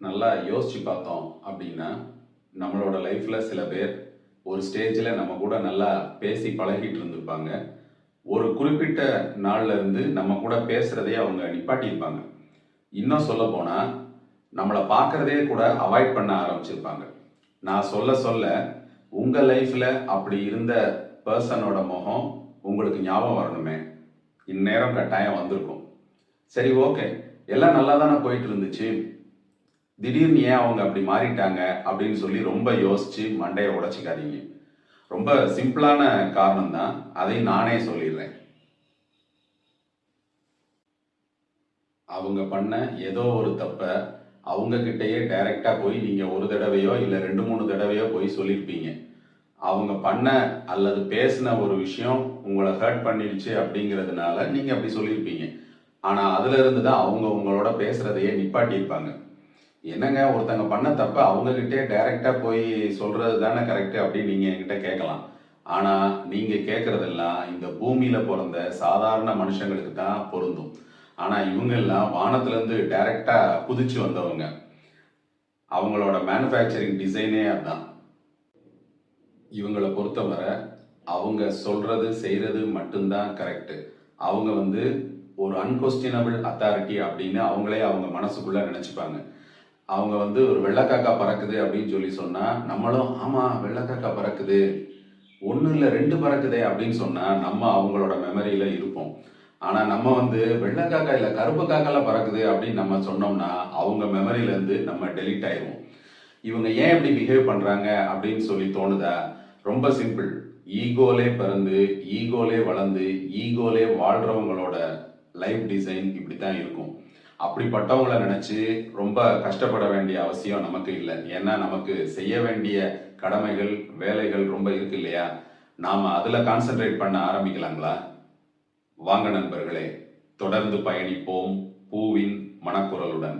நல்லா யோசிச்சு பார்த்தோம் அப்படின்னா நம்மளோட லைஃப்ல சில பேர் ஒரு ஸ்டேஜில் நம்ம கூட நல்லா பேசி பழகிட்டு இருந்திருப்பாங்க. ஒரு குறிப்பிட்ட நாள்ல இருந்து நம்ம கூட பேசுறதே அவங்க நிப்பாட்டியிருப்பாங்க. இன்னும் சொல்ல போனா நம்மளை பார்க்கறதே கூட அவாய்ட் பண்ண ஆரம்பிச்சிருப்பாங்க. நான் சொல்ல சொல்ல உங்க லைஃப்ல அப்படி இருந்த பர்சனோட முகம் உங்களுக்கு ஞாபகம் வரணுமே. இந்நேரம் கட்டாயம் வந்திருக்கும். சரி, ஓகே, எல்லாம் நல்லா தானே போயிட்டு இருந்துச்சு, திடீர்னு ஏன் அவங்க அப்படி மாறிட்டாங்க அப்படின்னு சொல்லி ரொம்ப யோசிச்சு மண்டையை உடைச்சிக்காதீங்க. ரொம்ப சிம்பிளான காரணம் தான், அதை நானே சொல்லிடுறேன். அவங்க பண்ண ஏதோ ஒரு தப்ப அவங்க கிட்டயே டைரக்டா போய் நீங்க ஒரு தடவையோ இல்ல 2-3 தடவையோ போய் சொல்லியிருப்பீங்க. அவங்க பண்ண அல்லது பேசின ஒரு விஷயம் உங்களை ஹர்ட் பண்ணிடுச்சு அப்படிங்கிறதுனால நீங்க அப்படி சொல்லியிருப்பீங்க. ஆனா அதுல இருந்து தான் அவங்க உங்களோட பேசுறதையே நிப்பாட்டியிருப்பாங்க. என்னங்க, ஒருத்தங்க பண்ண தப்ப அவங்க கிட்டே டைரக்டா போய் சொல்றது தானே கரெக்ட் அப்படின்னு நீங்க என்கிட்ட கேட்கலாம். ஆனா நீங்க கேட்கறதெல்லாம் இந்த பூமியில பிறந்த சாதாரண மனுஷங்களுக்கு தான் பொருந்தும். ஆனா இவங்க எல்லாம் வானத்துல இருந்து டைரக்டா குதிச்சு வந்தவங்க. அவங்களோட மேனுஃபேக்சரிங் டிசைனே அதுதான். இவங்களை பொறுத்தவரை அவங்க சொல்றது செய்யறது மட்டும்தான் கரெக்ட். அவங்க ஒரு அன்கொஸ்டினபிள் அத்தாரிட்டி அப்படின்னு அவங்களே அவங்க மனசுக்குள்ள நினைச்சுப்பாங்க. அவங்க ஒரு வெள்ளைக்காக்கா பறக்குது அப்படின்னு சொல்லி சொன்னா நம்மளும் ஆமா வெள்ளைக்காக்கா பறக்குது, ஒன்னு இல்ல 2 பறக்குதே அப்படின்னு சொன்னா நம்ம அவங்களோட மெமரியில இருப்போம். ஆனா நம்ம வெள்ளைக்காக்கா இல்ல கருப்பு காக்கெல்லாம் பறக்குது அப்படின்னு நம்ம சொன்னோம்னா அவங்க மெமரியில இருந்து நம்ம டெலீட் ஆயிடுவோம். இவங்க ஏன் இப்படி பிஹேவ் பண்றாங்க அப்படின்னு சொல்லி தோணுதா? ரொம்ப சிம்பிள். ஈகோலே பிறந்து ஈகோலே வளர்ந்து ஈகோலே வாழ்றவங்களோட லைஃப் டிசைன் இப்படித்தான் இருக்கும். அப்படிப்பட்டவங்களை நினைச்சு ரொம்ப கஷ்டப்பட வேண்டிய அவசியம் நமக்கு இல்லை. ஏன்னா நமக்கு செய்ய வேண்டிய கடமைகள் வேலைகள் ரொம்ப இருக்கு இல்லையா? நாம அதுல கான்சென்ட்ரேட் பண்ண ஆரம்பிக்கலாங்களா? வாங்க நண்பர்களே, தொடர்ந்து பயணிப்போம் பூவின் மனக்குரலுடன்.